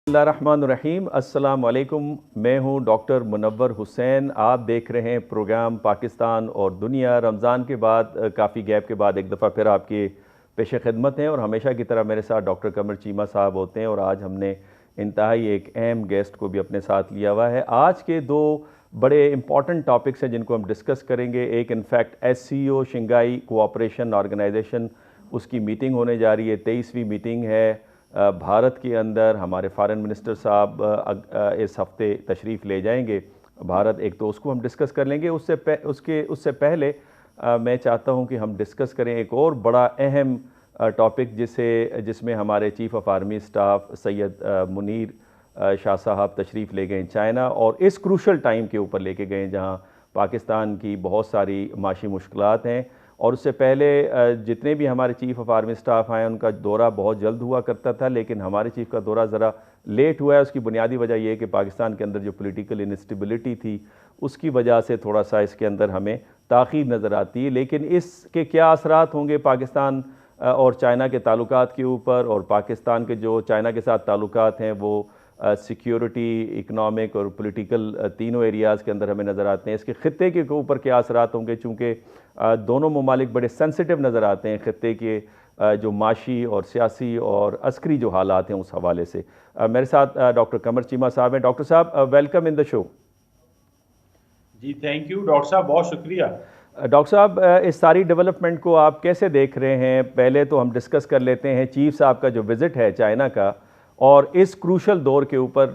اللہ الرحمن الرحیم، السلام علیکم۔ میں ہوں ڈاکٹر منور حسین۔ آپ دیکھ رہے ہیں پروگرام پاکستان اور دنیا۔ رمضان کے بعد کافی گیپ کے بعد ایک دفعہ پھر آپ کے پیش خدمت ہیں، اور ہمیشہ کی طرح میرے ساتھ ڈاکٹر قمر چیمہ صاحب ہوتے ہیں، اور آج ہم نے انتہائی ایک اہم گیسٹ کو بھی اپنے ساتھ لیا ہوا ہے۔ آج کے دو بڑے امپورٹنٹ ٹاپکس ہیں جن کو ہم ڈسکس کریں گے۔ ایک in fact SCO Shanghai cooperation organisation, اس کی میٹنگ ہونے جا رہی ہے، 23ویں میٹنگ ہے بھارت کے اندر۔ ہمارے فارن منسٹر صاحب اس ہفتے تشریف لے جائیں گے بھارت، ایک تو اس کو ہم ڈسکس کر لیں گے۔ اس سے پہلے میں چاہتا ہوں کہ ہم ڈسکس کریں ایک اور بڑا اہم ٹاپک جس میں ہمارے چیف آف آرمی اسٹاف سید منیر شاہ صاحب تشریف لے گئے چائنا، اور اس کروشل ٹائم کے اوپر لے کے گئے جہاں پاکستان کی بہت ساری معاشی مشکلات ہیں۔ اور اس سے پہلے جتنے بھی ہمارے چیف آف آرمی اسٹاف ہیں ان کا دورہ بہت جلد ہوا کرتا تھا، لیکن ہمارے چیف کا دورہ ذرا لیٹ ہوا ہے۔ اس کی بنیادی وجہ یہ ہے کہ پاکستان کے اندر جو پولیٹیکل انسٹیبلٹی تھی اس کی وجہ سے تھوڑا سا اس کے اندر ہمیں تاخیر نظر آتی ہے۔ لیکن اس کے کیا اثرات ہوں گے پاکستان اور چائنا کے تعلقات کے اوپر، اور پاکستان کے جو چائنا کے ساتھ تعلقات ہیں وہ سیکیورٹی، اکنامک اور پولیٹیکل تینوں ایریاز کے اندر ہمیں نظر آتے ہیں۔ اس کے خطے کے اوپر کیا اثرات ہوں گے، چونکہ دونوں ممالک بڑے سینسٹیو نظر آتے ہیں خطے کے جو معاشی اور سیاسی اور عسکری جو حالات ہیں اس حوالے سے۔ میرے ساتھ ڈاکٹر قمر چیمہ صاحب ہیں۔ ڈاکٹر صاحب ویلکم ان دا شو۔ جی تھینک یو ڈاکٹر صاحب، بہت شکریہ۔ ڈاکٹر صاحب اس ساری ڈیولپمنٹ کو آپ کیسے دیکھ رہے ہیں؟ پہلے تو ہم ڈسکس کر لیتے ہیں چیف صاحب کا جو وزٹ ہے چائنا کا، اور اس کروشل دور کے اوپر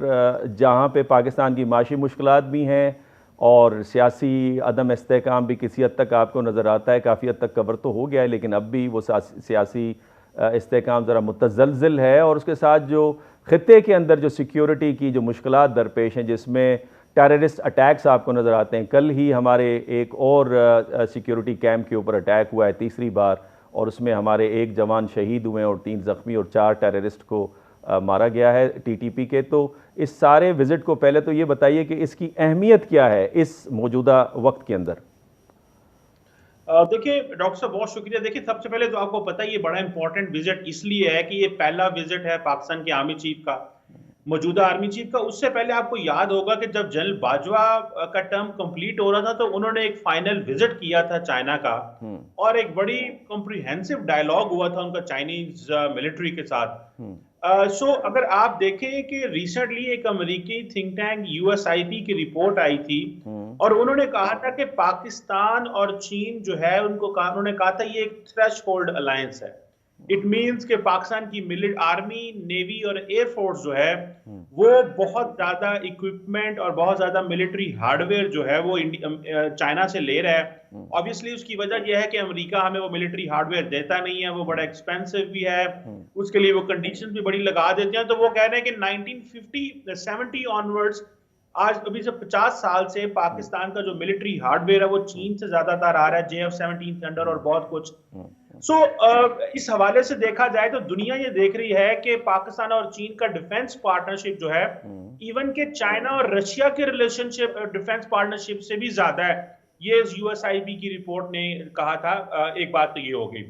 جہاں پہ پاکستان کی معاشی مشکلات بھی ہیں اور سیاسی عدم استحکام بھی کسی حد تک آپ کو نظر آتا ہے۔ کافی حد تک کور تو ہو گیا ہے، لیکن اب بھی وہ سیاسی استحکام ذرا متزلزل ہے، اور اس کے ساتھ جو خطے کے اندر جو سیکیورٹی کی جو مشکلات درپیش ہیں، جس میں ٹیررسٹ اٹیکس آپ کو نظر آتے ہیں۔ کل ہی ہمارے ایک اور سیکیورٹی کیمپ کے اوپر اٹیک ہوا ہے تیسری بار، اور اس میں ہمارے ایک جوان شہید ہوئے اور 3 زخمی اور 4 ٹیررسٹ کو مارا گیا ہے TTP کے۔ تو اس سارے وزٹ کو پہلے تو یہ بتائیے کہ اس کی اہمیت کیا ہے اس موجودہ وقت کے اندر؟ دیکھیے ڈاکٹر صاحب بہت شکریہ۔ دیکھیے سب سے پہلے تو آپ کو پتہ ہے یہ بڑا امپورٹنٹ وزٹ اس لیے ہے کہ یہ پہلا وزٹ ہے پاکستان کے آرمی چیف کا، موجودہ آرمی چیف کا۔ اس سے پہلے آپ کو یاد ہوگا کہ جب جنرل باجوہ کا ٹرم کمپلیٹ ہو رہا تھا تو انہوں نے ایک فائنل وزٹ کیا تھا چائنا کا، اور ایک بڑی کمپریہنسو ڈائیلاگ ہوا تھا ان کا چائنیز ملٹری کے ساتھ۔ سو اگر آپ دیکھیں کہ ریسنٹلی ایک امریکی تھنک ٹینک USIP کی رپورٹ آئی تھی، اور انہوں نے کہا تھا کہ پاکستان اور چین جو ہے انہوں نے کہا تھا یہ ایک تھریش ہولڈ الائنس ہے۔ اٹ مینس کہ پاکستان کی آرمی، نیوی اور ایئر فورس جو ہے وہ بہت زیادہ اکوپمنٹ اور بہت زیادہ ملٹری ہارڈ ویئر جو ہے وہ چائنا سے لے رہا ہے۔ obviously اس کی وجہ یہ ہے کہ امریکہ ہمیں وہ ملٹری ہارڈ ویئر دیتا نہیں ہے، وہ بڑا ایکسپینسو بھی ہے، اس کے لیے وہ کنڈیشن بھی بڑی لگا دیتے ہیں۔ تو وہ کہہ رہے ہیں کہ 1970 آنورڈز، آج ابھی سے 50 سال سے پاکستان کا جو ملٹری ہارڈ ویئر ہے وہ چین سے زیادہ تر آ رہا ہے، JF-17 تھنڈر اور بہت کچھ۔ سو اس حوالے سے دیکھا جائے تو دنیا یہ دیکھ رہی ہے کہ پاکستان اور چین کا ڈیفنس پارٹنرشپ جو ہے، ایون کہ چائنا اور رشیا کے ریلیشن شپ ڈیفنس پارٹنرشپ سے بھی زیادہ ہے، یہ USIP کی رپورٹ نے کہا تھا۔ ایک بات تو یہ ہوگی۔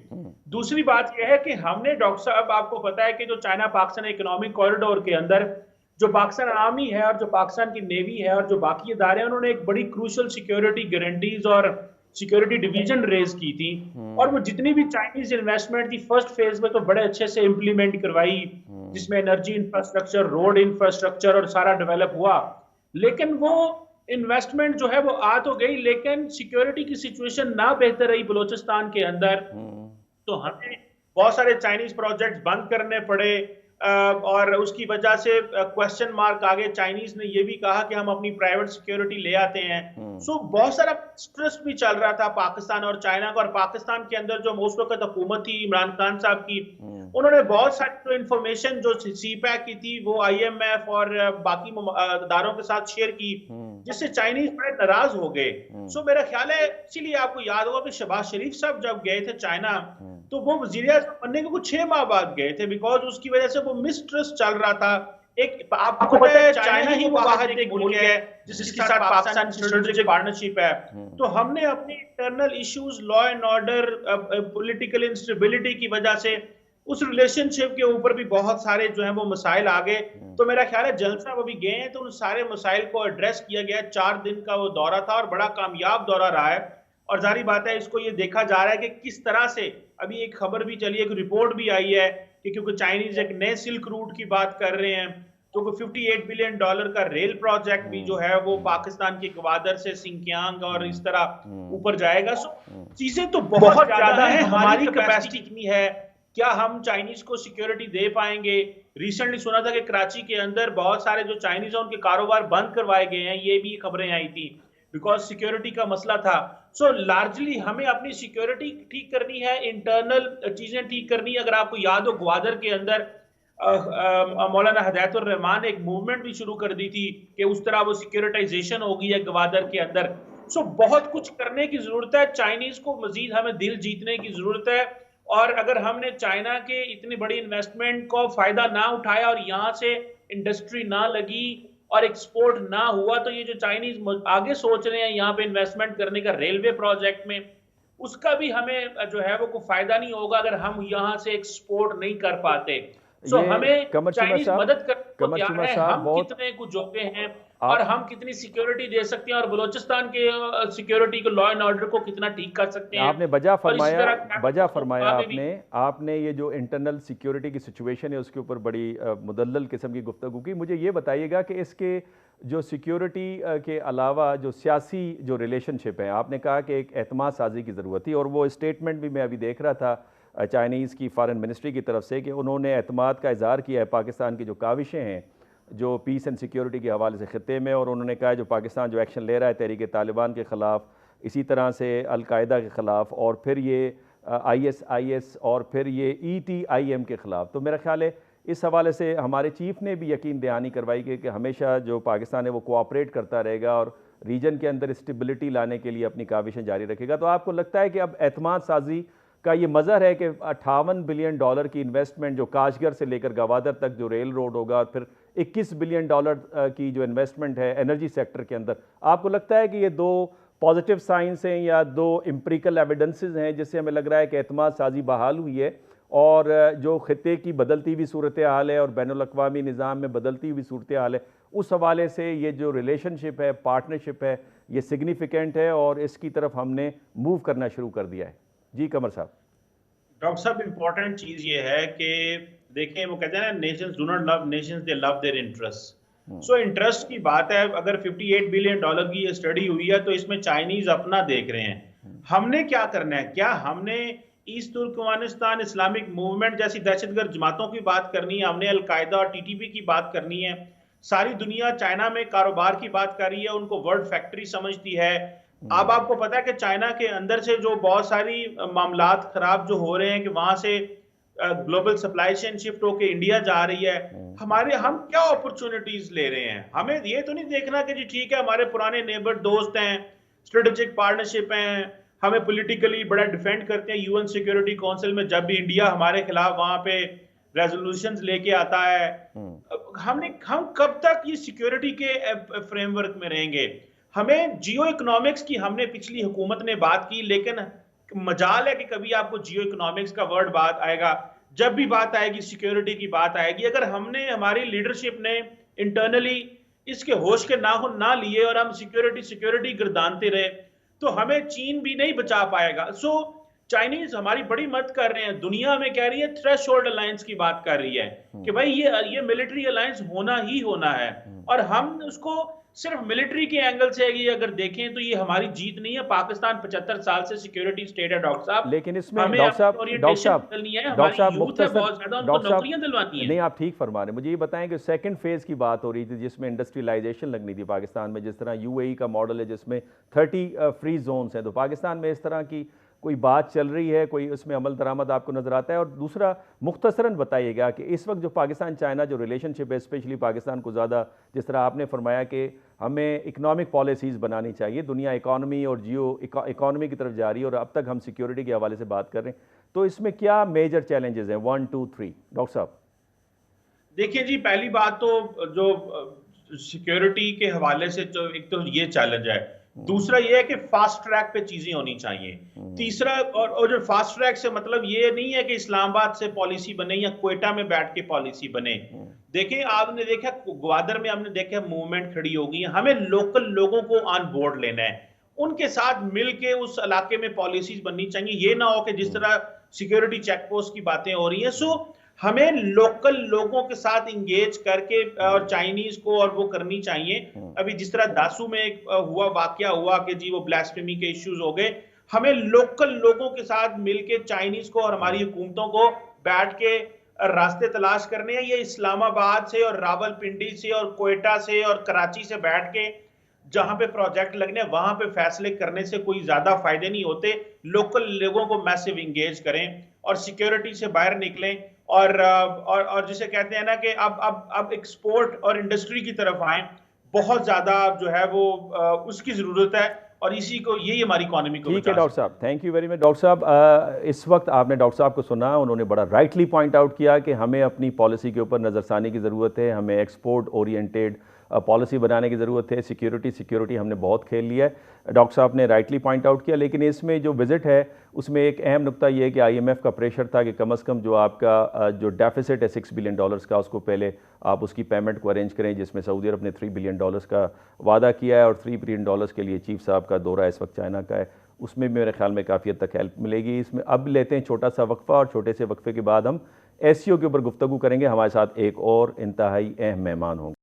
دوسری بات یہ ہے کہ ہم نے ڈاکٹر صاحب آپ کو پتا ہے کہ جو چائنا پاکستان اکنامک کوریڈور کے اندر جو پاکستان آرمی ہے اور جو پاکستان کی نیوی ہے اور جو باقی ادارے ہیں، انہوں نے ایک بڑی کروشل سیکیورٹی گارنٹیز اور سیکیورٹی ڈویژن ریز کی تھی، اور وہ جتنی بھی چائنیز انویسٹمنٹ تھی فرسٹ فیز میں تو بڑے اچھے سے امپلیمنٹ کروائی، جس میں انرجی انفراسٹرکچر، روڈ انفراسٹرکچر اور سارا ڈیولپ ہوا۔ لیکن وہ انویسٹمنٹ جو ہے وہ آ تو گئی، لیکن سیکیورٹی کی سچویشن نہ بہتر رہی بلوچستان کے اندر، تو ہمیں بہت سارے چائنیز پروجیکٹس بند کرنے پڑے، اور اس کی وجہ سے کوسچن مارک آگے۔ چائنیز نے یہ بھی کہا کہ ہم اپنی پرائیویٹ سیکیورٹی لے آتے ہیں۔ سو بہت سارا سٹریس بھی چل رہا تھا پاکستان اور چائنا کا، اور پاکستان کے اندر جو اس وقت حکومت تھی عمران خان صاحب کی، انہوں نے بہت ساری جو انفارمیشن جو CPEC کی تھی وہ IMF اور باقی اداروں کے ساتھ شیئر کی، جس سے چائنیز بڑے ناراض ہو گئے۔ سو میرا خیال ہے اسی لیے آپ کو یاد ہوگا کہ شہباز شریف صاحب جب گئے تھے چائنا تو وہ وزیر اعظم بننے کے کچھ 6 ماہ بعد گئے تھے، بیکاز اس کی وجہ سے وہ مسٹرسٹ چل رہا تھا۔ ایک آپ کو پتہ ہے چائنا ہی وہ واحد ایک ملک ہے جس کے ساتھ پاکستان کی اسٹریٹجک پارٹنرشپ ہے۔ تو ہم نے اپنی internal issues, law and order, political instability کی وجہ سے اس ریلیشن شپ کے اوپر بھی بہت سارے جو ہیں وہ مسائل آ گئے۔ تو میرا خیال ہے جنرل صاحب ابھی گئے ہیں تو ان سارے مسائل کو ایڈریس کیا گیا ہے. 4 دن کا وہ دورہ تھا اور بڑا کامیاب دورہ رہا ہے. اور ظاہری بات ہے اس کو یہ دیکھا جا رہا ہے کہ کس طرح سے ابھی ایک خبر بھی چلی ہے, ایک رپورٹ بھی آئی ہے کہ کیونکہ چائنیز ایک نئے سلک روٹ کی بات کر رہے ہیں تو $58 بلین کا ریل پروجیکٹ بھی جو ہے وہ پاکستان کے گوادر سے سنکیانگ اور اس طرح اوپر جائے گا. چیزیں تو بہت زیادہ ہیں. ہماری کیپیسٹی کتنی ہے, کیا ہم چائنیز کو سیکیورٹی دے پائیں گے؟ ریسنٹلی سنا تھا کہ کراچی کے اندر بہت سارے جو چائنیز ہیں ان کے کاروبار بند کروائے گئے ہیں, یہ بھی خبریں آئی تھی بیکاز سیکیورٹی کا مسئلہ تھا. سو لارجلی ہمیں اپنی سیکیورٹی ٹھیک کرنی ہے, انٹرنل چیزیں ٹھیک کرنی ہے. اگر آپ کو یاد ہو گوادر کے اندر مولانا ہدایت الرحمان نے ایک موومنٹ بھی شروع کر دی تھی کہ اس طرح وہ سیکیورٹائزیشن ہو گئی ہے گوادر کے اندر. سو بہت کچھ کرنے کی ضرورت ہے. چائنیز کو مزید ہمیں دل جیتنے کی ضرورت ہے, اور اگر ہم نے چائنا کے اتنی بڑی انویسٹمنٹ کو فائدہ نہ اٹھایا اور یہاں سے انڈسٹری نہ لگی اور ایکسپورٹ نہ ہوا تو یہ جو چائنیز آگے سوچ رہے ہیں یہاں پہ انویسٹمنٹ کرنے کا ریلوے پروجیکٹ میں, اس کا بھی ہمیں جو ہے وہ کوئی فائدہ نہیں ہوگا اگر ہم یہاں سے ایکسپورٹ نہیں کر پاتے. سو ہمیں چائنیز مدد کرنے کو تیار ہے, ہم کتنے کچھ جوتے ہیں اور ہم کتنی سیکیورٹی دے سکتے ہیں اور بلوچستان کے سیکیورٹی کو, لا اینڈ آرڈر کو کتنا ٹھیک کر سکتے ہیں. آپ نے بجا فرمایا آپ نے یہ جو انٹرنل سیکیورٹی کی سچویشن ہے اس کے اوپر بڑی مدلل قسم کی گفتگو کی. مجھے یہ بتائیے گا کہ اس کے جو سیکیورٹی کے علاوہ جو سیاسی جو ریلیشن شپ ہیں, آپ نے کہا کہ ایک اعتماد سازی کی ضرورت تھی, اور وہ اسٹیٹمنٹ بھی میں ابھی دیکھ رہا تھا چائنیز کی فارن منسٹری کی طرف سے کہ انہوں نے اعتماد کا اظہار کیا ہے پاکستان کی جو کاوشیں ہیں جو پیس اینڈ سیکیورٹی کے حوالے سے خطے میں, اور انہوں نے کہا جو پاکستان جو ایکشن لے رہا ہے تحریک طالبان کے خلاف, اسی طرح سے القاعدہ کے خلاف, اور پھر یہ IS اور پھر یہ ETIM کے خلاف. تو میرا خیال ہے اس حوالے سے ہمارے چیف نے بھی یقین دہانی کروائی کہ ہمیشہ جو پاکستان ہے وہ کوآپریٹ کرتا رہے گا اور ریجن کے اندر اسٹیبلٹی لانے کے لیے اپنی کاوشیں جاری رکھے گا. تو آپ کو لگتا ہے کہ اب اعتماد سازی کا یہ مظہر ہے کہ $58 بلین کی انویسٹمنٹ جو کاشگر سے لے کر گوادر تک جو ریل روڈ ہوگا, اور پھر $21 بلین کی جو انویسٹمنٹ ہے انرجی سیکٹر کے اندر, آپ کو لگتا ہے کہ یہ دو پازیٹیو سائنس ہیں یا دو امپریکل ایویڈنسز ہیں جس سے ہمیں لگ رہا ہے کہ اعتماد سازی بحال ہوئی ہے, اور جو خطے کی بدلتی ہوئی صورتحال ہے اور بین الاقوامی نظام میں بدلتی ہوئی صورتحال ہے اس حوالے سے یہ جو ریلیشن شپ ہے, پارٹنرشپ ہے, یہ سگنیفیکنٹ ہے اور اس کی طرف ہم نے موو کرنا شروع کر دیا ہے؟ جی قمر صاحب. ڈاکٹر صاحب امپورٹنٹ چیز یہ ہے کہ دیکھیں وہ کہتے ہیں نا nations do not love nations they love their interest. So interest کی بات ہے, اگر $58 بلین کی یہ اسٹڈی ہوئی ہے تو اس میں چائنیز اپنا دیکھ رہے ہیں. ہم نے کیا کرنا ہے؟ کیا ہم نے ایسٹ ترکمانستان اسلامک موومنٹ جیسی دہشت گرد جماعتوں کی بات کرنی ہے, ہم نے القاعدہ اور TTP کی بات کرنی ہے؟ ساری دنیا چائنا میں کاروبار کی بات کر رہی ہے, ان کو ورلڈ فیکٹری سمجھتی ہے. اب آپ کو پتا ہے کہ چائنا کے اندر سے جو بہت ساری معاملات خراب جو ہو رہے ہیں کہ وہاں سے گلوبل سپلائی چین شفٹ ہو کے انڈیا جا رہی ہے. ہم کیا اپرچونٹیز لے رہے ہیں؟ ہمیں یہ تو نہیں دیکھنا کہ جی ٹھیک ہے ہمارے پرانے نیبر دوست ہیں, اسٹریٹجک پارٹنرشپ ہیں, ہمیں پولیٹیکلی بڑا ڈیفینڈ کرتے ہیں UN سیکیورٹی کونسل میں, جب بھی انڈیا ہمارے خلاف وہاں پہ ریزولوشنز لے کے آتا ہے. ہم کب تک یہ سیکیورٹی کے فریم ورک میں رہیں گے؟ ہمیں جیو اکنامکس کی ہم نے پچھلی حکومت نے بات کی, لیکن مجال ہے کہ کبھی آپ کو جیو اکنامکس کا ورڈ بات آئے گا. جب بھی بات آئے گی سیکیورٹی کی بات آئے گی. اگر ہم نے ہماری لیڈرشپ نے انٹرنلی اس کے ہوش کے ناخن نہ لیے اور ہم سیکیورٹی گردانتے رہے تو ہمیں چین بھی نہیں بچا پائے گا. سو چائنیز ہماری بڑی مدد کر رہے ہیں, دنیا میں کہہ رہی ہے تھریش ہولڈ الائنس کی بات کر رہی ہے کہ بھائی یہ ملٹری الائنس ہونا ہی ہونا ہے, اور ہم اس کو صرف ملٹری کے اینگل سے اگر دیکھیں تو یہ ہماری جیت نہیں ہے. پاکستان 75 سال سے سیکیورٹی سٹیٹ ہے ڈاکٹر صاحب, لیکن اس میں ڈاکٹر صاحب نہیں, آپ ٹھیک فرما رہے ہیں. مجھے یہ بتائیں کہ سیکنڈ فیز کی بات ہو رہی تھی جس میں انڈسٹریلائزیشن لگنی تھی پاکستان میں, جس طرح UAE کا ماڈل ہے جس میں 30 فری زونز ہیں, تو پاکستان میں اس طرح کی کوئی بات چل رہی ہے, کوئی اس میں عمل درآمد آپ کو نظر آتا ہے؟ اور دوسرا مختصراً بتائیے گا کہ اس وقت جو پاکستان چائنا جو ریلیشن شپ ہے, اسپیشلی پاکستان کو زیادہ جس طرح آپ نے فرمایا کہ ہمیں اکنامک پالیسیز بنانی چاہیے, دنیا اکانومی اور جیو اکانومی کی طرف جا رہی ہے اور اب تک ہم سیکیورٹی کے حوالے سے بات کر رہے ہیں, تو اس میں کیا میجر چیلنجز ہیں 1 2 3 ڈاکٹر صاحب؟ دیکھیے جی, پہلی بات تو جو سیکیورٹی کے حوالے سے جو ایک تو یہ چیلنج ہے دوسرا یہ ہے کہ فاسٹ ٹریک پہ چیزیں ہونی چاہیے. تیسرا اور جو فاسٹ ٹریک سے مطلب یہ نہیں ہے کہ اسلام آباد سے پالیسی بنے یا کوئٹہ میں بیٹھ کے پالیسی بنے. دیکھیں آپ نے دیکھا گوادر میں ہم نے دیکھا موومنٹ کھڑی ہو گئی ہے. ہمیں لوکل لوگوں کو آن بورڈ لینا ہے, ان کے ساتھ مل کے اس علاقے میں پالیسیز بننی چاہیے. یہ نہ ہو کہ جس طرح سیکیورٹی چیک پوسٹ کی باتیں ہو رہی ہیں. سو ہمیں لوکل لوگوں کے ساتھ انگیج کر کے اور چائنیز کو اور وہ کرنی چاہیے. ابھی جس طرح داسو میں ایک واقعہ ہوا کہ جی وہ بلاسفیمی کے ایشوز ہو گئے, ہمیں لوکل لوگوں کے ساتھ مل کے چائنیز کو اور ہماری حکومتوں کو بیٹھ کے راستے تلاش کرنے ہیں. یہ اسلام آباد سے اور راول پنڈی سے اور کوئٹہ سے اور کراچی سے بیٹھ کے جہاں پہ پروجیکٹ لگنے وہاں پہ فیصلے کرنے سے کوئی زیادہ فائدے نہیں ہوتے. لوکل لوگوں کو میسو انگیج کریں اور سیکیورٹی سے باہر نکلیں اور جسے کہتے ہیں نا کہ اب ایکسپورٹ اور انڈسٹری کی طرف آئیں. بہت زیادہ جو ہے وہ اس کی ضرورت ہے اور اسی کو یہی ہماری اکانومی کو ٹھیک ہے ڈاکٹر صاحب, thank you very much. Doctor صاحب اس وقت آپ نے ڈاکٹر صاحب کو سنا, انہوں نے بڑا رائٹلی پوائنٹ آؤٹ کیا کہ ہمیں اپنی پالیسی کے اوپر نظر ثانی کی ضرورت ہے, ہمیں ایکسپورٹ اورینٹیڈ پالیسی بنانے کی ضرورت ہے. سیکیورٹی ہم نے بہت کھیل لیا ہے, ڈاکٹر صاحب نے رائٹلی پوائنٹ آؤٹ کیا. لیکن اس میں جو وزٹ ہے اس میں ایک اہم نقطہ یہ ہے کہ آئی ایم ایف کا پریشر تھا کہ کم از کم جو آپ کا جو ڈیفیسٹ ہے $6 بلین کا, اس کو پہلے آپ اس کی پیمنٹ کو ارینج کریں, جس میں سعودی عرب نے $3 بلین کا وعدہ کیا ہے اور $3 بلین کے لیے چیف صاحب کا دورہ اس وقت چائنا کا ہے. اس میں میرے خیال میں کافی حد تک ہیلپ ملے گی. اس میں اب لیتے ہیں چھوٹا سا وقفہ, اور چھوٹے سے وقفے کے بعد ہم SCO کے اوپر گفتگو کریں گے. ہمارے ساتھ ایک اور انتہائی اہم مہمان ہوں گے.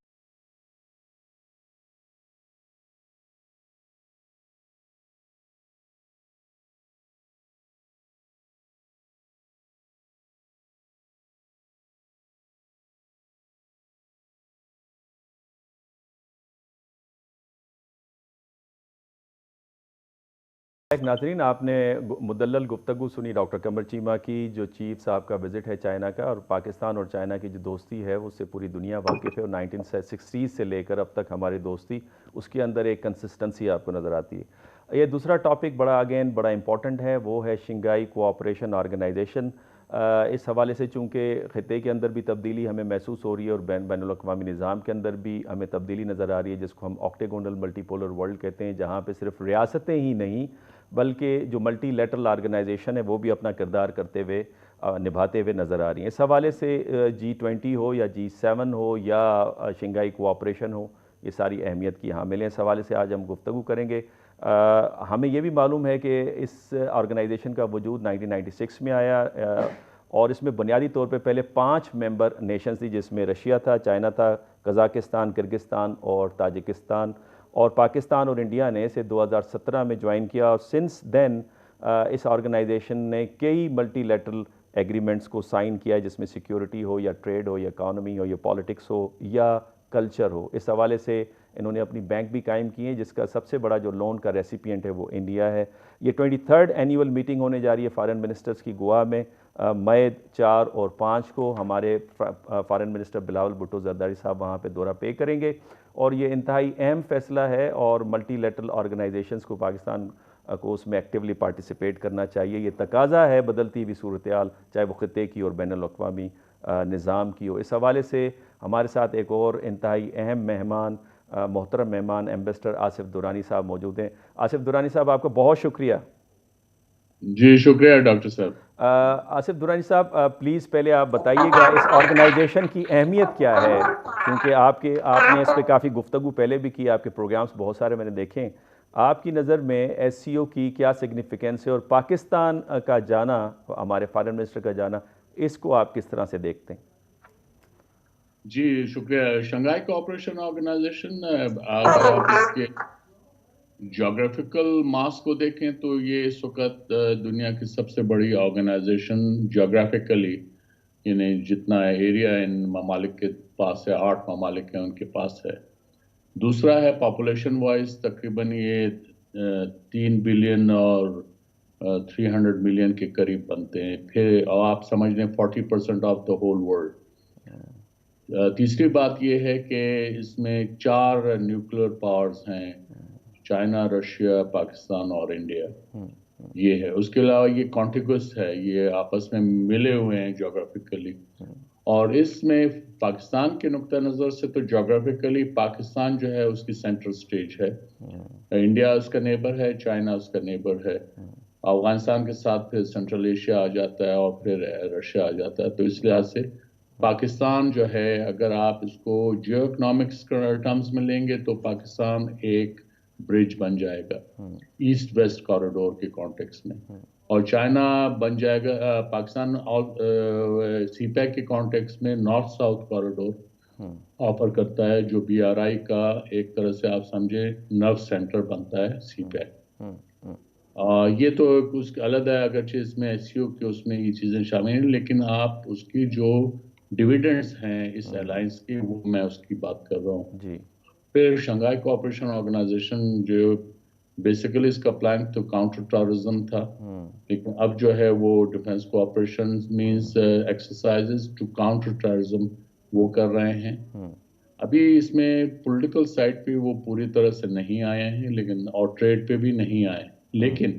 ناظرین, آپ نے مدلل گفتگو سنی ڈاکٹر قمر چیمہ کی, جو چیف صاحب کا وزٹ ہے چائنا کا, اور پاکستان اور چائنا کی جو دوستی ہے اس سے پوری دنیا واقف ہے, اور 1960 سے لے کر اب تک ہماری دوستی, اس کے اندر ایک کنسسٹنسی آپ کو نظر آتی ہے. یہ دوسرا ٹاپک بڑا امپورٹنٹ ہے, وہ ہے شنگھائی کوآپریشن آرگنائزیشن. اس حوالے سے چونکہ خطے کے اندر بھی تبدیلی ہمیں محسوس ہو رہی ہے اور بین الاقوامی نظام کے اندر بھی ہمیں تبدیلی نظر آ رہی ہے, جس کو ہم آکٹیگونل ملٹی پولر ورلڈ کہتے ہیں, جہاں پہ صرف ریاستیں ہی نہیں بلکہ جو ملٹی لیٹرل آرگنائزیشن ہے وہ بھی اپنا کردار کرتے ہوئے نبھاتے ہوئے نظر آ رہی ہیں. اس حوالے سے G20 ہو یا G7 ہو یا شنگھائی کوآپریشن ہو, یہ ساری اہمیت کی حامل ہیں. اس حوالے سے آج ہم گفتگو کریں گے. ہمیں یہ بھی معلوم ہے کہ اس آرگنائزیشن کا وجود 1996 میں آیا, اور اس میں بنیادی طور پہ پہلے 5 ممبر نیشنز تھی, جس میں رشیا تھا, چائنا تھا, قزاقستان, کرگستان اور تاجکستان, اور پاکستان اور انڈیا نے اسے 2017 میں جوائن کیا. اور سنس دین اس آرگنائزیشن نے کئی ملٹی لیٹرل ایگریمنٹس کو سائن کیا ہے, جس میں سیکیورٹی ہو یا ٹریڈ ہو یا اکانومی ہو یا پالیٹکس ہو یا کلچر ہو. اس حوالے سے انہوں نے اپنی بینک بھی قائم کی ہیں, جس کا سب سے بڑا جو لون کا ریسیپینٹ ہے وہ انڈیا ہے. یہ 23rd اینیول میٹنگ ہونے جا رہی ہے فارن منسٹرز کی گوا میں, مئی 4 اور 5 کو. ہمارے فارن منسٹر بلاول بھٹو زرداری صاحب وہاں پہ دورہ پے کریں گے, اور یہ انتہائی اہم فیصلہ ہے, اور ملٹی لیٹرل آرگنائزیشنز کو پاکستان کو اس میں ایکٹیولی پارٹیسپیٹ کرنا چاہیے. یہ تقاضا ہے بدلتی ہوئی صورتحال, چاہے وہ خطے کی اور بین الاقوامی نظام کی ہو. اس حوالے سے ہمارے ساتھ ایک اور انتہائی اہم مہمان, محترم مہمان, ایمبیسڈر آصف درانی صاحب موجود ہیں. آصف درانی صاحب, آپ کا بہت شکریہ. جی شکریہ ڈاکٹر صاحب. آصف درانی صاحب, پلیز پہلے آپ بتائیے گا اس آرگنائزیشن کی اہمیت کیا ہے, کیونکہ آپ نے اس پہ کافی گفتگو پہلے بھی کی, آپ کے پروگرامز بہت سارے میں نے دیکھیں. آپ کی نظر میں SCO کی کیا سگنیفیکنس ہے, اور پاکستان کا جانا, ہمارے فارن منسٹر کا جانا, اس کو آپ کس طرح سے دیکھتے ہیں؟ جی شکریہ. شنگھائی کوآپریشن آرگنائزیشن, آپ اس کے جغرافیکل ماس کو دیکھیں تو یہ اس وقت دنیا کی سب سے بڑی آرگنائزیشن جغرافیکلی, یعنی جتنا ایریا ان ممالک کے پاس ہے, 8 ممالک ہیں ان کے پاس ہے. دوسرا ہے پاپولیشن وائز, تقریباً یہ 3 بلین اور 300 ملین کے قریب بنتے ہیں. پھر آپ سمجھ لیں 40% آف دا ہول ورلڈ. تیسری بات یہ ہے کہ اس میں 4 نیوکلیر پاورز ہیں, چائنا, رشیا, پاکستان اور انڈیا. یہ ہے. اس کے علاوہ یہ کانٹیگوس ہے, یہ آپس میں ملے ہوئے ہیں جغرافیکلی, اور اس میں پاکستان کے نقطہ نظر سے تو جغرافیکلی پاکستان جو ہے اس کی سینٹرل سٹیج ہے. انڈیا اس کا نیبر ہے, چائنا اس کا نیبر ہے, افغانستان کے ساتھ پھر سینٹرل ایشیا آ جاتا ہے اور پھر رشیا آ جاتا ہے. تو اس لحاظ سے پاکستان جو ہے اگر آپ اس کو جیو اکنامکس ٹرمز میں لیں گے تو پاکستان ایک برج بن جائے گا ایسٹ ویسٹ کوریڈور کے کانٹیکس میں, اور چائنا بن جائے گا پاکستان سی پیک کے کانٹیکس میں نارتھ ساؤتھ کوریڈور آفر کرتا ہے, جو بی آر آئی کا ایک طرح سے آپ سمجھے نرو سینٹر بنتا ہے سی پیک. یہ تو اس کا علیحدہ ہے, اگرچہ اس میں ایس سی او کے اس میں یہ چیزیں شامل ہیں, لیکن آپ اس کی جو ڈویڈنڈس ہیں اس الائنس کی وہ میں اس کی بات کر رہا ہوں. جی. پھر شنگھائی کوآپریشن آرگنائزیشن جو بیسیکلی اس کا پلان تو کاؤنٹر ٹیررزم تھا, لیکن اب جو ہے وہ defence cooperation means exercises to counter terrorism وہ کر رہے ہیں. ابھی اس میں پولیٹیکل سائڈ پہ وہ پوری طرح سے نہیں آئے ہیں, لیکن اور ٹریڈ پہ بھی نہیں آئے, لیکن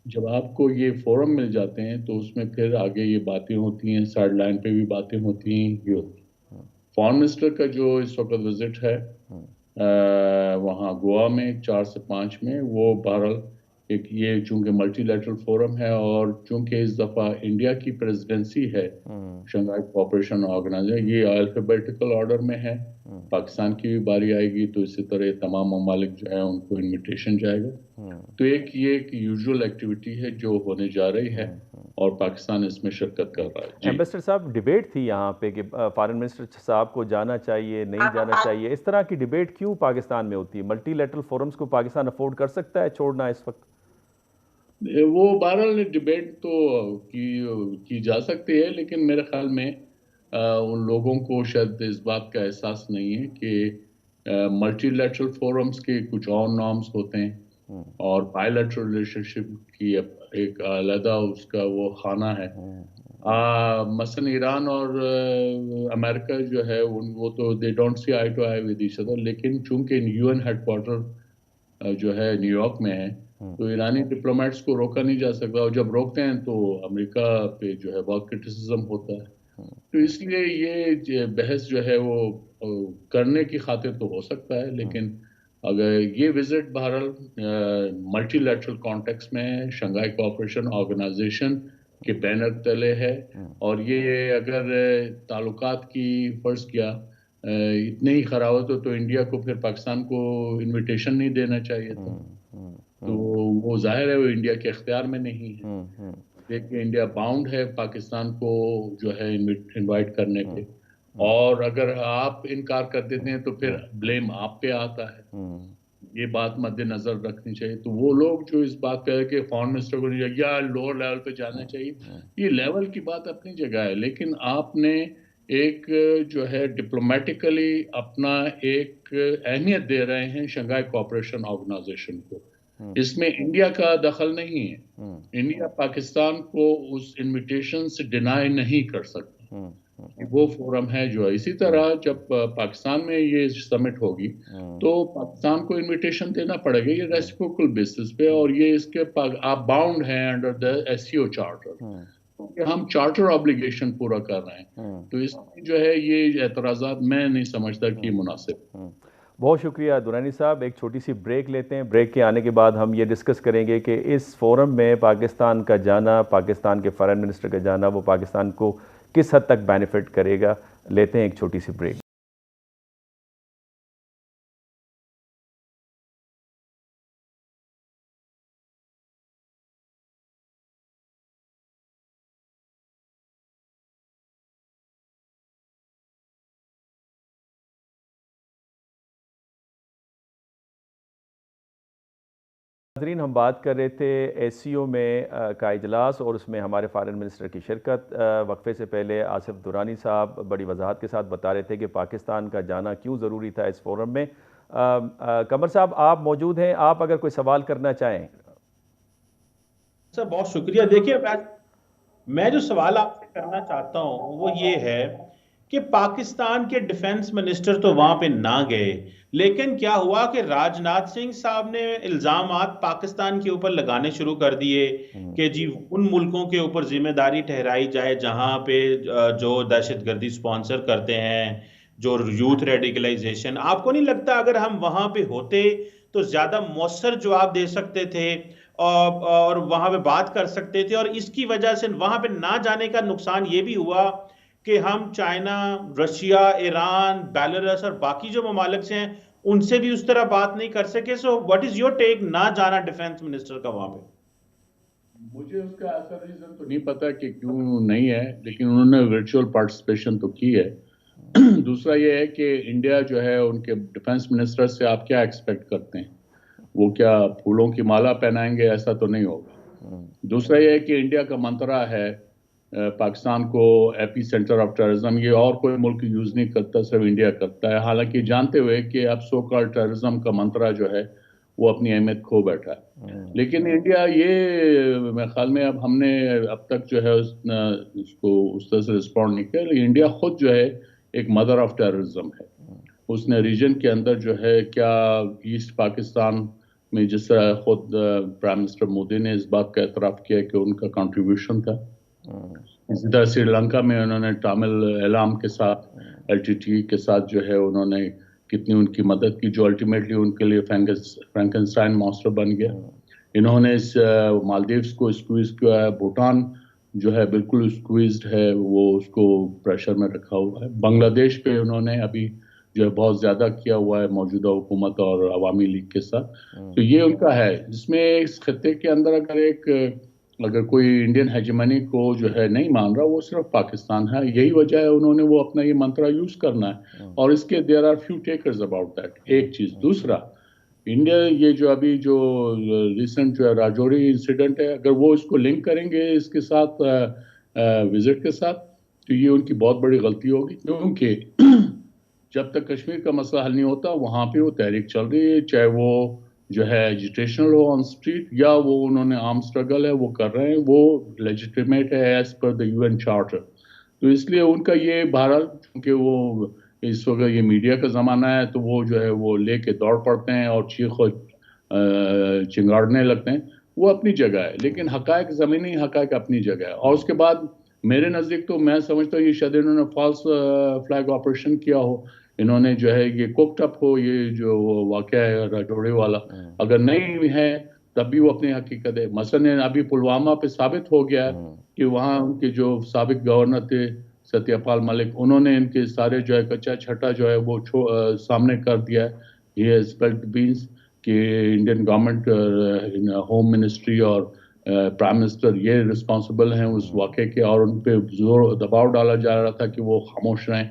جب آپ کو یہ فورم مل جاتے ہیں تو اس میں پھر آگے یہ باتیں ہوتی ہیں, سائڈ لائن پہ بھی باتیں ہوتی ہیں. یہ فارن منسٹر کا جو اس وقت وزٹ ہے وہاں گوا میں 4 سے 5 میں, وہ بہرحال ایک یہ چونکہ ملٹی لیٹرل فورم ہے اور چونکہ اس دفعہ انڈیا کی پریزیڈنسی ہے شنگھائی کوآپریشن آرگنائزیشن, یہ الفابیٹیکل آرڈر میں ہے. پاکستان کی بھی باری آئے گی تو اسی طرح تمام ممالک جو ہے ان کو انویٹیشن جائے گا. تو یہ ایک یوزول ایکٹیویٹی ہے جو ہونے جا رہی ہے اور پاکستان اس میں شرکت کر رہا ہے. ایمبیسڈر صاحب ڈیبیٹ تھی یہاں پہ کہ فارن منسٹر صاحب کو جانا چاہیے نہیں جانا چاہیے, اس طرح کی ڈیبیٹ کیوں پاکستان میں ہوتی ہے؟ ملٹی لیٹرل فورمز کو پاکستان افورڈ کر سکتا ہے چھوڑنا اس وقت؟ وہ بہرحال ڈیبیٹ تو کی جا سکتی ہے, لیکن میرے خیال میں ان لوگوں کو شاید اس بات کا احساس نہیں ہے کہ ملٹی لیٹرل فورمز کے کچھ اور نارمز ہوتے ہیں اور بائی لیٹرل ریلیشن شپ کی ایک علیحدہ اس کا وہ خانہ ہے. مثلا ایران اور امریکہ جو ہے وہ تو they don't see eye to eye with each other, لیکن چونکہ یو این ہیڈ کوارٹر جو ہے نیو یارک میں ہے تو ایرانی ڈپلومیٹس کو روکا نہیں جا سکتا, اور جب روکتے ہیں تو امریکہ پہ جو ہے بہت کرٹیسزم ہوتا ہے. تو اس لیے یہ بحث جو ہے وہ کرنے کی خاطر تو ہو سکتا ہے, لیکن اگر یہ وزٹ بہرحال ملٹی لیٹرل کانٹیکس میں شنگھائی کوآپریشن آرگنائزیشن کے بینر تلے ہے, اور یہ اگر تعلقات کی فرض کیا اتنے ہی خراب ہو تو انڈیا کو پھر پاکستان کو انویٹیشن نہیں دینا چاہیے تھا. تو وہ ظاہر ہے وہ انڈیا کے اختیار میں نہیں ہے, دیکھیں انڈیا باؤنڈ ہے پاکستان کو جو ہے انوائٹ کرنے پہ, اور اگر آپ انکار کر دیتے ہیں تو پھر بلیم آپ پہ آتا ہے. یہ بات مد نظر رکھنی چاہیے. تو وہ لوگ جو اس بات کہہ کہ فارن منسٹر کو یا لوور لیول پہ جانا چاہیے, یہ لیول کی بات اپنی جگہ ہے, لیکن آپ نے ایک جو ہے ڈپلومیٹیکلی اپنا ایک اہمیت دے رہے ہیں شنگھائی کوآپریشن آرگنائزیشن کو. اس میں انڈیا کا دخل نہیں ہے, انڈیا پاکستان کو اس انویٹیشن سے ڈینائی نہیں کر سکتا, وہ فورم ہے جو ہے. اسی طرح جب پاکستان میں یہ سمٹ ہوگی تو پاکستان کو انویٹیشن دینا پڑے گا, یہ ریسیپروکل بیسس پہ, اور یہ اس کے آپ باؤنڈ ہیں under the S C O charter, کیونکہ ہم چارٹر آبلیگیشن پورا کر رہے ہیں. تو اس میں جو ہے یہ اعتراضات میں نہیں سمجھتا کہ مناسب. بہت شکریہ درانی صاحب. ایک چھوٹی سی بریک لیتے ہیں, بریک کے آنے کے بعد ہم یہ ڈسکس کریں گے کہ اس فورم میں پاکستان کا جانا, پاکستان کے فارن منسٹر کا جانا, وہ پاکستان کو کس حد تک بینیفٹ کرے گا. لیتے ہیں ایک چھوٹی سی بریک. ناظرین, ہم بات کر رہے تھے ایس سی او میں کا اجلاس اور اس میں ہمارے فارن منسٹر کی شرکت. وقفے سے پہلے آصف درانی صاحب بڑی وضاحت کے ساتھ بتا رہے تھے کہ پاکستان کا جانا کیوں ضروری تھا اس فورم میں. قمر صاحب آپ موجود ہیں, آپ اگر کوئی سوال کرنا چاہیں. سر بہت شکریہ. دیکھیے میں جو سوال آپ سے کرنا چاہتا ہوں وہ یہ ہے کہ پاکستان کے ڈیفنس منسٹر تو وہاں پہ نہ گئے, لیکن کیا ہوا کہ راجناتھ سنگھ صاحب نے الزامات پاکستان کے اوپر لگانے شروع کر دیے کہ جی ان ملکوں کے اوپر ذمہ داری ٹھہرائی جائے جہاں پہ جو دہشت گردی سپانسر کرتے ہیں، جو یوتھ ریڈیکلائزیشن. آپ کو نہیں لگتا اگر ہم وہاں پہ ہوتے تو زیادہ مؤثر جواب دے سکتے تھے اور وہاں پہ بات کر سکتے تھے؟ اور اس کی وجہ سے وہاں پہ نہ جانے کا نقصان یہ بھی ہوا کہ ہم چائنا، رشیا، ایران، بیلاروس اور باقی جو ممالک ہیں ان سے بھی اس طرح بات نہیں کر سکے. So what is your take نہ جانا ڈیفنس منسٹر کا وہاں پہ؟ مجھے اس کا ایسا ریزن تو نہیں پتا کہ کیوں نہیں ہے، لیکن انہوں نے ورچوئل پارٹیسپیشن تو کی ہے. دوسرا یہ ہے کہ انڈیا جو ہے ان کے ڈیفنس منسٹر سے آپ کیا ایکسپیکٹ کرتے ہیں؟ وہ کیا پھولوں کی مالا پہنائیں گے؟ ایسا تو نہیں ہوگا. دوسرا یہ ہے کہ انڈیا کا منترا ہے پاکستان کو ایپی سینٹر آف ٹیررزم، یہ اور کوئی ملک یوز نہیں کرتا، صرف انڈیا کرتا ہے، حالانکہ جانتے ہوئے کہ اب سو کال ٹیررزم کا منترا جو ہے وہ اپنی اہمیت کھو بیٹھا ہے. لیکن انڈیا یہ میرے خیال میں اب ہم نے اب تک جو ہے اس کو اس طرح سے رسپونڈ نہیں کیا، لیکن انڈیا خود جو ہے ایک مدر آف ٹیررزم ہے. اس نے ریجن کے اندر جو ہے کیا ایسٹ پاکستان میں جس طرح خود پرائم منسٹر مودی نے اس بات کا اعتراف کیا کہ ان کا کنٹریبیوشن تھا، اسی طرح سری لنکا میں انہوں نے تامل اعلام کے ساتھ LTTE کے ساتھ جو ہے انہوں نے کتنی ان کی مدد کی، جو الٹیمیٹلی ان کے لیے فرینکنسٹائن مانسٹر بن گیا. انہوں نے اس مالدیوز کو اسکویز کیا ہے، بھوٹان جو ہے بالکل اسکویزڈ ہے، وہ اس کو پریشر میں رکھا ہوا ہے. بنگلہ دیش پہ انہوں نے ابھی جو ہے بہت زیادہ کیا ہوا ہے موجودہ حکومت اور عوامی لیگ کے ساتھ. تو یہ ان کا ہے، جس میں اس خطے کے اندر اگر کوئی انڈین ہیجمنی کو جو ہے نہیں مان رہا، وہ صرف پاکستان ہے. یہی وجہ ہے انہوں نے وہ اپنا یہ منترا یوز کرنا ہے، اور اس کے there are few takers about that. ایک چیز. دوسرا، انڈیا یہ جو ابھی جو ریسنٹ جو ہے راجوری انسیڈنٹ ہے، اگر وہ اس کو لنک کریں گے اس کے ساتھ وزٹ کے ساتھ، تو یہ ان کی بہت بڑی غلطی ہوگی. کیونکہ جب تک کشمیر کا مسئلہ حل نہیں ہوتا وہاں پہ وہ تحریک چل رہی ہے، چاہے وہ جو ہے ایجیٹیشنل ہو آن اسٹریٹ یا وہ انہوں نے آرم اسٹرگل ہے وہ کر رہے ہیں، وہ لیجیٹیمیٹ ہے ایز پر دا UN چارٹر. تو اس لیے ان کا یہ بہرحال، چونکہ وہ اس وقت یہ میڈیا کا زمانہ ہے تو وہ جو ہے وہ لے کے دوڑ پڑتے ہیں اور چیخ و چنگاڑنے لگتے ہیں. وہ اپنی جگہ ہے، لیکن حقائق، زمینی حقائق اپنی جگہ ہے. اور اس کے بعد میرے نزدیک تو میں سمجھتا ہوں یہ شاید انہوں نے فالس فلیگ آپریشن کیا ہو، انہوں نے جو ہے یہ کوکٹ اپ ہو، یہ جو واقعہ ہے راجوڑے والا. اگر نہیں ہے تب بھی وہ اپنی حقیقت ہے. مثلا ابھی پلوامہ پہ ثابت ہو گیا کہ وہاں ان کے جو سابق گورنر تھے ستیہ پال ملک، انہوں نے ان کے سارے جو ہے کچا چھٹا جو ہے وہ سامنے کر دیا ہے. یہ اسپیلڈ بینس کہ انڈین گورنمنٹ، ہوم منسٹری اور پرائم منسٹر یہ رسپانسبل ہیں اس واقعے کے، اور ان پہ زور دباؤ ڈالا جا رہا تھا کہ وہ خاموش رہیں.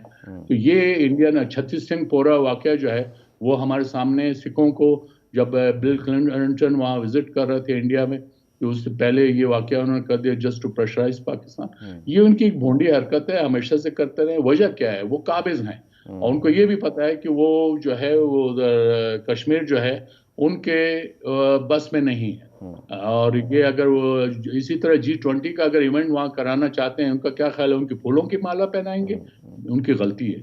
تو یہ انڈین 36 سنگھ پورا واقعہ جو ہے وہ ہمارے سامنے سکھوں کو، جب بل کلنٹن وہاں وزٹ کر رہے تھے انڈیا میں، تو اس سے پہلے یہ واقعہ انہوں نے کر دیا جسٹ ٹو پریشرائز پاکستان. یہ ان کی ایک بھونڈی حرکت ہے، ہمیشہ سے کرتے رہے. وجہ کیا ہے؟ وہ قابض ہیں اور ان کو یہ بھی پتا ہے کہ وہ جو ہے وہ کشمیر جو ہے ان کے بس میں نہیں ہے. اور یہ اگر وہ اسی طرح G20 کا اگر ایونٹ وہاں کرانا چاہتے ہیں، ان کا کیا خیال ہے؟ ان کی پھولوں کی مالا پہنائیں گے؟ ان کی غلطی ہے،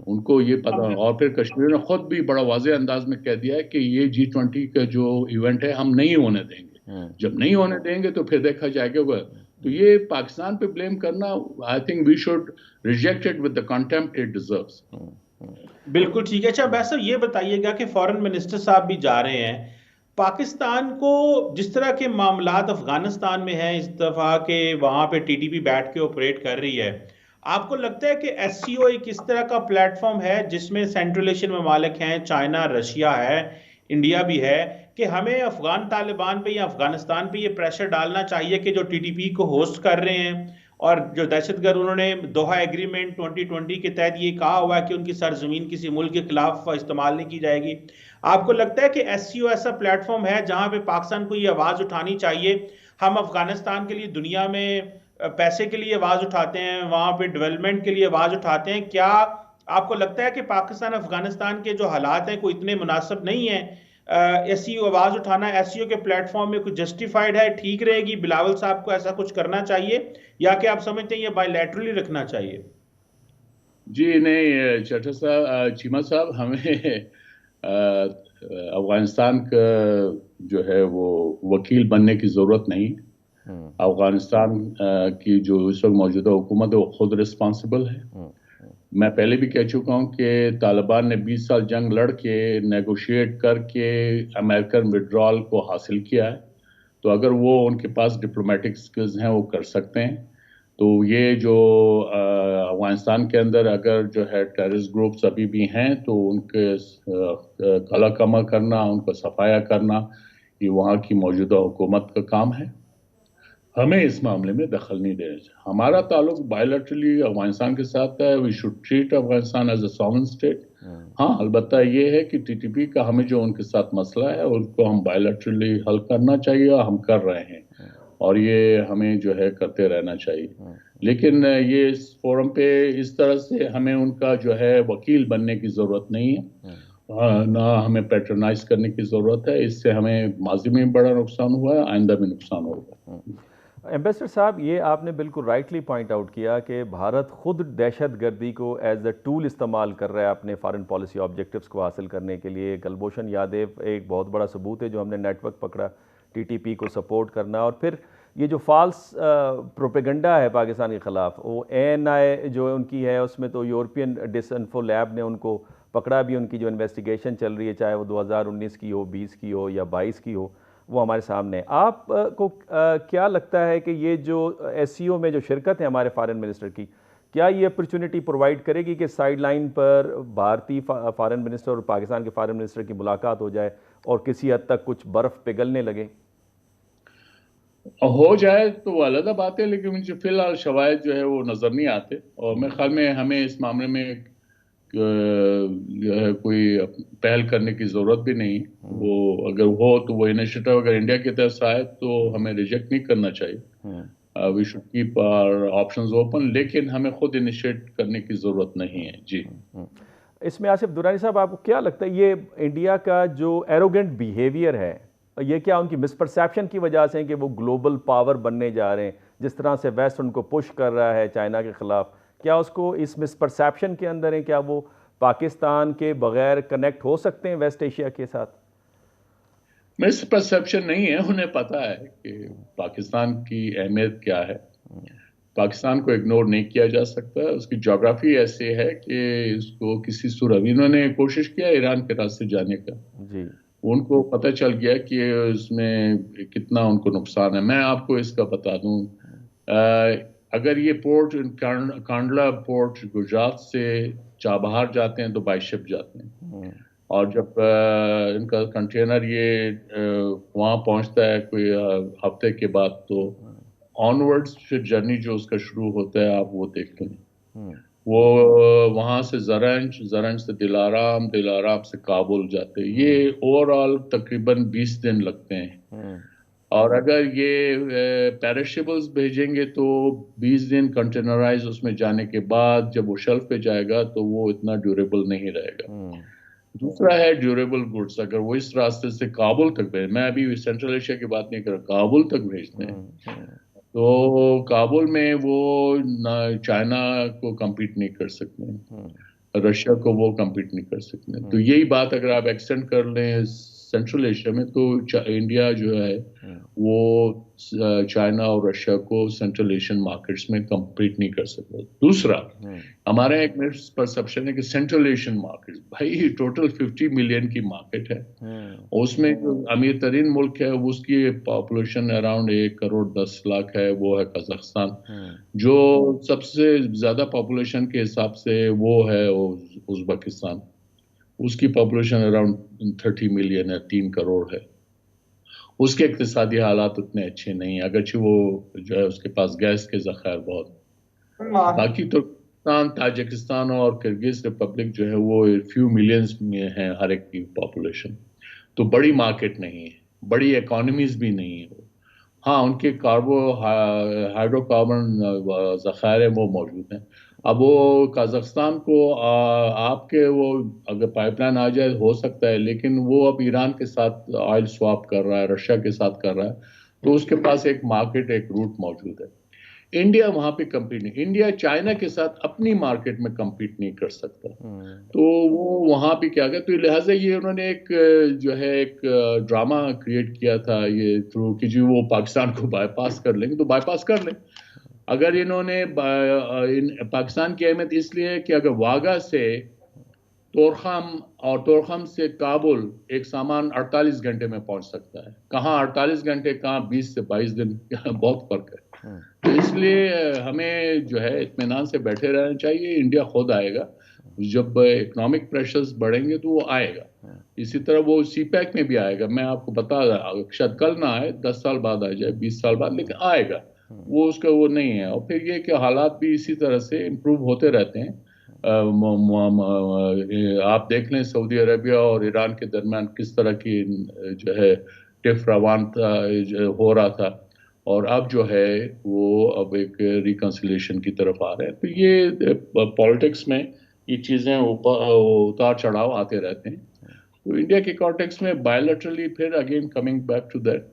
ان کو یہ پتا. اور پھر کشمیر نے خود بھی بڑا واضح انداز میں کہہ دیا ہے کہ یہ G20 کا جو ایونٹ ہے ہم نہیں ہونے دیں گے. جب نہیں ہونے دیں گے تو پھر دیکھا جائے گا. تو یہ پاکستان پہ بلیم کرنا، I think we should reject it with the contempt it deserves. بالکل ٹھیک ہے. اچھا بھائی صاحب یہ بتائیے گا کہ فورن منسٹر صاحب بھی جا رہے ہیں پاکستان کو، جس طرح کے معاملات افغانستان میں ہیں اس دفعہ کہ وہاں پہ TTP بیٹھ کے آپریٹ کر رہی ہے، آپ کو لگتا ہے کہ SCO ایک اس طرح کا پلیٹ فارم ہے جس میں سینٹرل ایشین ممالک ہیں، چائنا، رشیا ہے، انڈیا بھی ہے، کہ ہمیں افغان طالبان پہ یا افغانستان پہ یہ پریشر ڈالنا چاہیے کہ جو TTP کو ہوسٹ کر رہے ہیں اور جو دہشت گرد، انہوں نے دوحہ ایگریمنٹ 2020 کے تحت یہ کہا ہوا ہے کہ ان کی سرزمین کسی ملک کے خلاف استعمال نہیں کی جائے گی. آپ کو لگتا ہے کہ SCO ایسا پلیٹ فارم ہے جہاں پہ پاکستان کو یہ آواز اٹھانی چاہیے؟ ہم افغانستان کے لیے دنیا میں پیسے کے لیے آواز اٹھاتے ہیں، وہاں پہ ڈیولپمنٹ کے لیے آواز اٹھاتے ہیں. کیا آپ کو لگتا ہے کہ پاکستان افغانستان کے جو حالات ہیں کوئی اتنے مناسب نہیں ہیں، SCO آواز اٹھانا SCO کے پلیٹ فارم میں کوئی جسٹیفائڈ ہے، ٹھیک رہے گی؟ بلاول صاحب کو ایسا کچھ کرنا چاہیے یا کہ آپ سمجھتے ہیں یہ بائی لیٹرلی رکھنا چاہیے؟ جی نہیں چٹھا صاحب، چیمہ صاحب، ہمیں افغانستان کا جو ہے وہ وکیل بننے کی ضرورت نہیں. افغانستان کی جو اس وقت موجودہ حکومت ہے وہ خود رسپانسبل ہے. میں پہلے بھی کہہ چکا ہوں کہ طالبان نے 20 سال جنگ لڑ کے نیگوشیٹ کر کے امریکن وڈرال کو حاصل کیا ہے. تو اگر وہ ان کے پاس ڈپلومیٹک سکلز ہیں وہ کر سکتے ہیں. تو یہ جو افغانستان کے اندر اگر جو ہے ٹیررسٹ گروپس ابھی بھی ہیں تو ان کے کلا کما کرنا، ان کا صفایا کرنا، یہ وہاں کی موجودہ حکومت کا کام ہے. ہمیں اس معاملے میں دخل نہیں دینا چاہیے. ہمارا تعلق بائیلیٹرلی افغانستان کے ساتھ ہے. We should treat Afghanistan as a sovereign state. ہاں البتہ یہ ہے کہ TTP کا ہمیں جو ان کے ساتھ مسئلہ ہے اس کو ہم بائیلیٹرلی حل کرنا چاہیے، اور ہم کر رہے ہیں، اور یہ ہمیں جو ہے کرتے رہنا چاہیے. لیکن یہ اس فورم پہ اس طرح سے ہمیں ان کا جو ہے وکیل بننے کی ضرورت نہیں ہے، نہ ہمیں پیٹرنائز کرنے کی ضرورت ہے. اس سے ہمیں ماضی میں بڑا نقصان ہوا ہے، آئندہ بھی نقصان ہوگا. ایمبیسڈر صاحب، یہ آپ نے بالکل رائٹلی پوائنٹ آؤٹ کیا کہ بھارت خود دہشت گردی کو ایز اے ٹول استعمال کر رہا ہے اپنے فارن پالیسی آبجیکٹیوز کو حاصل کرنے کے لیے. کلبھوشن یادیو ایک بہت بڑا ثبوت ہے جو ہم نے نیٹ ورک پکڑا TTP کو سپورٹ کرنا. اور پھر یہ جو فالس پروپیگنڈا ہے پاکستان کے خلاف، وہ ANI جو ان کی ہے اس میں تو یورپین ڈس انفو لیب نے ان کو پکڑا بھی. ان کی جو انویسٹیگیشن چل رہی ہے، چاہے وہ 2019 کی ہو، 20 کی ہو یا 22 کی ہو، وہ ہمارے سامنے. آپ کو کیا لگتا ہے کہ یہ جو SCO میں جو شرکت ہے ہمارے فارن منسٹر کی، کیا یہ اپرچونٹی پرووائڈ کرے گی کہ سائیڈ لائن پر بھارتی فارن منسٹر اور پاکستان کے فارن منسٹر کی ملاقات ہو جائے اور کسی حد تک کچھ برف پگھلنے لگے؟ ہو جائے تو وہ علیحدہ بات ہے، لیکن مجھے فی الحال شواہد جو ہے وہ نظر نہیں آتے. اور میرے خیال میں ہمیں اس معاملے میں جو ہے کوئی پہل کرنے کی ضرورت بھی نہیں. وہ اگر ہو تو وہ انیشیٹو اگر انڈیا کی طرف سے آئے تو ہمیں ریجیکٹ نہیں کرنا چاہیے. We should keep our options open, لیکن ہمیں خود انیشیٹ کرنے کی ضرورت نہیں ہے. جی اس میں آصف درانی صاحب، آپ کو کیا لگتا ہے یہ انڈیا کا جو ایروگنٹ بیہیویئر ہے، یہ کیا ان کی مس پرسیپشن کی وجہ سے کہ وہ گلوبل پاور بننے جا رہے ہیں، جس طرح سے ویسٹ ان کو پش کر رہا ہے چائنا کے خلاف، کیا اس کو اس مس پرسیپشن کے اندر ہیں؟ کیا وہ پاکستان کے بغیر کنیکٹ ہو سکتے ہیں ویسٹ ایشیا کے ساتھ؟ مس پرسیپشن نہیں ہے، انہیں پتا ہے کہ پاکستان کی اہمیت کیا ہے. پاکستان کو اگنور نہیں کیا جا سکتا. اس کی جغرافی ایسی ہے کہ اس کو کسی صورت، انہوں نے کوشش کیا ایران کے راستے جانے کا، ان کو پتہ چل گیا کہ اس میں کتنا ان کو نقصان ہے. میں آپ کو اس کا بتا دوں، اگر یہ پورٹ کانڈلا پورٹ گجرات سے چابہار جاتے ہیں تو بائی شپ جاتے ہیں، اور جب ان کا کنٹینر یہ وہاں پہنچتا ہے کوئی ہفتے کے بعد، تو آنورڈز پھر جرنی جو اس کا شروع ہوتا ہے آپ وہ دیکھ لیں. وہ وہاں سے زرنج سے دلارام سے کابل جاتے ہیں. یہ اوور آل تقریباً 20 دن لگتے ہیں. اور اگر یہ پیرشیبلز بھیجیں گے تو 20 دن کنٹینرائز اس میں جانے کے بعد جب وہ شیلف پہ جائے گا تو وہ اتنا ڈیوریبل نہیں رہے گا. دوسرا ہے ڈیوریبل گڈس. اگر وہ اس راستے سے کابل تک بھیج، میں ابھی سینٹرل ایشیا کی بات نہیں کر رہا، کابل تک بھیجتے ہیں، تو کابل میں وہ نہ چائنا کو کمپیٹ نہیں کر سکتے، رشیا کو وہ کمپیٹ نہیں کر سکتے. تو یہی بات اگر آپ ایکسٹینڈ کر لیں سینٹرل ایشیا میں، تو انڈیا جو ہے وہ چائنا اور رشیا کو سینٹرل ایشین مارکیٹس میں کمپیٹ نہیں کر سکتا. دوسرا، ہمارا ایک پرسپشن ہے کہ سینٹرل ایشین مارکیٹ، بھائی ٹوٹل 50 ملین کی مارکیٹ ہے، اس میں جو امیر ترین ملک ہے اس کی پاپولیشن اراؤنڈ 1 کروڑ 10 لاکھ ہے، وہ ہے قازقستان. جو سب سے زیادہ پاپولیشن کے حساب سے وہ ہے ازبکستان، اس کی پاپولیشن اراؤنڈ 30 ملین ہے، 3 کروڑ ہے. اس کے اقتصادی حالات اتنے اچھے نہیں، اگرچہ وہ جو ہے اس کے پاس گیس کے ذخائر بہت. باقی تو تاجکستان اور کرگز ریپبلک جو ہے وہ فیو ملینز میں ہیں ہر ایک کی پاپولیشن. تو بڑی مارکیٹ نہیں ہے، بڑی اکانومیز بھی نہیں ہے. ہاں ان کے ہائیڈرو کاربن ذخائر ہیں وہ موجود ہیں. اب وہ قازقستان کو آپ کے وہ اگر پائپ لائن آ جائے ہو سکتا ہے، لیکن وہ اب ایران کے ساتھ آئل سواپ کر رہا ہے، رشیا کے ساتھ کر رہا ہے، تو اس کے پاس ایک مارکیٹ، ایک روٹ موجود ہے. انڈیا وہاں پہ کمپیٹ نہیں, انڈیا چائنا کے ساتھ اپنی مارکیٹ میں کمپیٹ نہیں کر سکتا, تو وہ وہاں پہ کیا گیا, تو لہٰذا یہ انہوں نے ایک جو ہے ایک ڈرامہ کریٹ کیا تھا یہ تھرو کہ جی وہ پاکستان کو بائی پاس کر لیں گے, تو بائی پاس کر لیں. اگر انہوں نے پاکستان کی اہمیت اس لیے ہے کہ اگر واگا سے تورخم اور تورخم سے کابل ایک سامان 48 گھنٹے میں پہنچ سکتا ہے, کہاں 48 گھنٹے, کہاں 20 سے 22 دن, بہت فرق ہے. تو اس لیے ہمیں جو ہے اطمینان سے بیٹھے رہنا چاہیے, انڈیا خود آئے گا, جب اکنامک پریشرز بڑھیں گے تو وہ آئے گا. اسی طرح وہ سی پیک میں بھی آئے گا, میں آپ کو بتا رہا, شاید کل نہ آئے, 10 سال بعد آ جائے, 20 سال بعد, لیکن آئے گا. وہ اس کا وہ نہیں ہے. اور پھر یہ کہ حالات بھی اسی طرح سے امپروو ہوتے رہتے ہیں. آپ دیکھ لیں سعودی عربیہ اور ایران کے درمیان کس طرح کی جو ہے ٹف روان ہو رہا تھا, اور اب جو ہے وہ اب ایک ریکنسیلیشن کی طرف آ رہے ہیں. تو یہ پالیٹکس میں یہ چیزیں اتار چڑھاؤ آتے رہتے ہیں. تو انڈیا کے کانٹیکس میں بائیلیٹرلی پھر again coming back to that,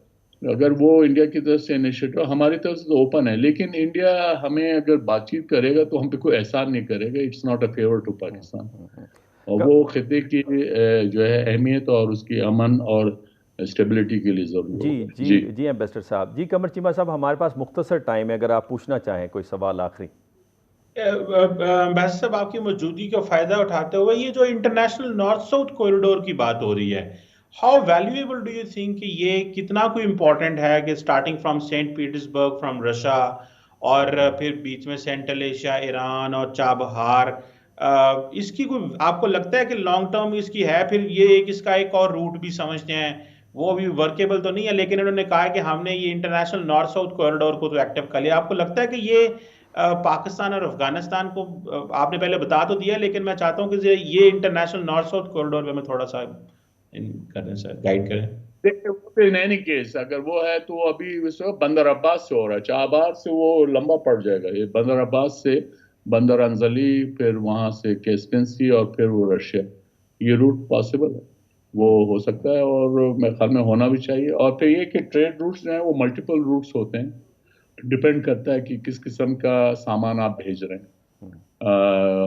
اگر وہ انڈیا کی طرف سے انیشیٹو, ہماری طرف سے تو اوپن ہے, لیکن انڈیا ہمیں اگر بات چیت کرے گا تو ہم پہ کوئی احسان نہیں کرے گا. It's not a favour to Pakistan. اور وہ خطے کی جو ہے اہمیت اور اس کی امن اور اسٹیبلٹی کے لیے ضروری ہوگا. جی ایمبیسڈر صاحب. جی قمر چیمہ صاحب, ہمارے پاس مختصر ٹائم ہے, اگر آپ پوچھنا چاہیں کوئی سوال آخری. امبیسڈر صاحب, آپ کی موجودگی کا فائدہ اٹھاتے ہوئے یہ جو انٹرنیشنل نارتھ ساؤتھ کوریڈور کی بات ہو رہی ہے, how valuable do you think کہ یہ کتنا کوئی امپورٹنٹ ہے کہ starting from Saint Petersburg from Russia اور پھر بیچ میں سینٹرل ایشیا, ایران اور چابہار, اس کی کوئی آپ کو لگتا ہے کہ لانگ ٹرم اس کی ہے؟ پھر یہ اس کا ایک اور روٹ بھی سمجھتے ہیں, وہ بھی ورکیبل تو نہیں ہے, لیکن انہوں نے کہا کہ ہم نے یہ انٹرنیشنل نارتھ ساؤتھ کوریڈور کو تو ایکٹیو کر لیا. آپ کو لگتا ہے کہ یہ پاکستان اور افغانستان کو, آپ نے پہلے بتا تو دیا, لیکن میں چاہتا ہوں کہ یہ انٹرنیشنل نارتھ ساؤتھ کوریڈور پہ میں تھوڑا سا کریں سر, گائیڈ کریں. ان اینی کیس اگر وہ ہے تو ابھی بندر عباس سے ہو رہا ہے, چابہار سے وہ لمبا پڑ جائے گا. یہ بندر عباس سے بندر انزلی, پھر وہاں سے کیسپنسی, اور پھر وہ رشیا, یہ روٹ پاسبل ہے, وہ ہو سکتا ہے, اور میرے خیال میں ہونا بھی چاہیے. اور پھر یہ کہ ٹریڈ روٹس جو ہیں وہ ملٹیپل روٹس ہوتے ہیں, ڈپینڈ کرتا ہے کہ کس قسم کا سامان آپ بھیج رہے ہیں,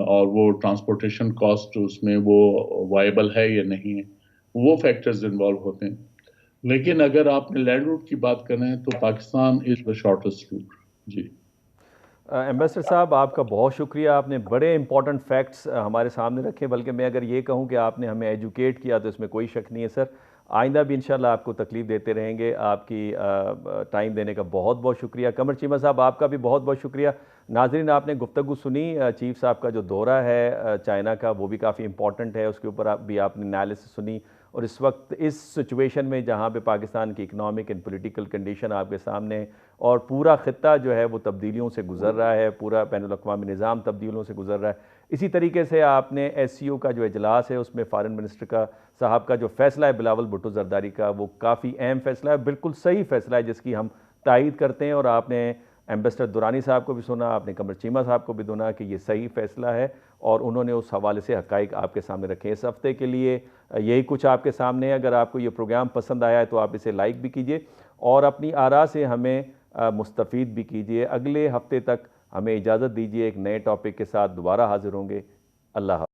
اور وہ ٹرانسپورٹیشن کاسٹ اس میں وہ وائبل ہے یا نہیں ہے, وہ فیکٹرز انوالو ہوتے ہیں. لیکن اگر آپ نے لینڈ روٹ کی بات کریں تو Pakistan is the shortest route. جی ایمبیسڈر صاحب, آپ کا بہت شکریہ, آپ نے بڑے امپورٹنٹ فیکٹس ہمارے سامنے رکھے, بلکہ میں اگر یہ کہوں کہ آپ نے ہمیں ایجوکیٹ کیا تو اس میں کوئی شک نہیں ہے سر. آئندہ بھی انشاءاللہ آپ کو تکلیف دیتے رہیں گے. آپ کی ٹائم دینے کا بہت بہت شکریہ. قمر چیمہ صاحب, آپ کا بھی بہت بہت شکریہ. ناظرین, آپ نے گفتگو سنی, چیف صاحب کا جو دورہ ہے چائنا کا وہ بھی کافی امپورٹنٹ ہے, اس کے اوپر بھی آپ نے انالیسس سنی. اور اس وقت اس سچویشن میں جہاں پہ پاکستان کی اکنامک اینڈ پولیٹیکل کنڈیشن آپ کے سامنے, اور پورا خطہ جو ہے وہ تبدیلیوں سے گزر رہا ہے, پورا بین الاقوامی نظام تبدیلیوں سے گزر رہا ہے. اسی طریقے سے آپ نے ایس سی او کا جو اجلاس ہے اس میں فارن منسٹر کا صاحب کا جو فیصلہ ہے بلاول بھٹو زرداری کا, وہ کافی اہم فیصلہ ہے, بالکل صحیح فیصلہ ہے جس کی ہم تائید کرتے ہیں. اور آپ نے ایمبیسڈر دورانی صاحب کو بھی سنا, آپ نے قمر چیمہ صاحب کو بھی سنا کہ یہ صحیح فیصلہ ہے, اور انہوں نے اس حوالے سے حقائق آپ کے سامنے رکھے. اس ہفتے کے لیے یہی کچھ آپ کے سامنے ہے. اگر آپ کو یہ پروگرام پسند آیا ہے تو آپ اسے لائک بھی کیجئے, اور اپنی آراء سے ہمیں مستفید بھی کیجئے. اگلے ہفتے تک ہمیں اجازت دیجئے, ایک نئے ٹاپک کے ساتھ دوبارہ حاضر ہوں گے. اللہ حافظ.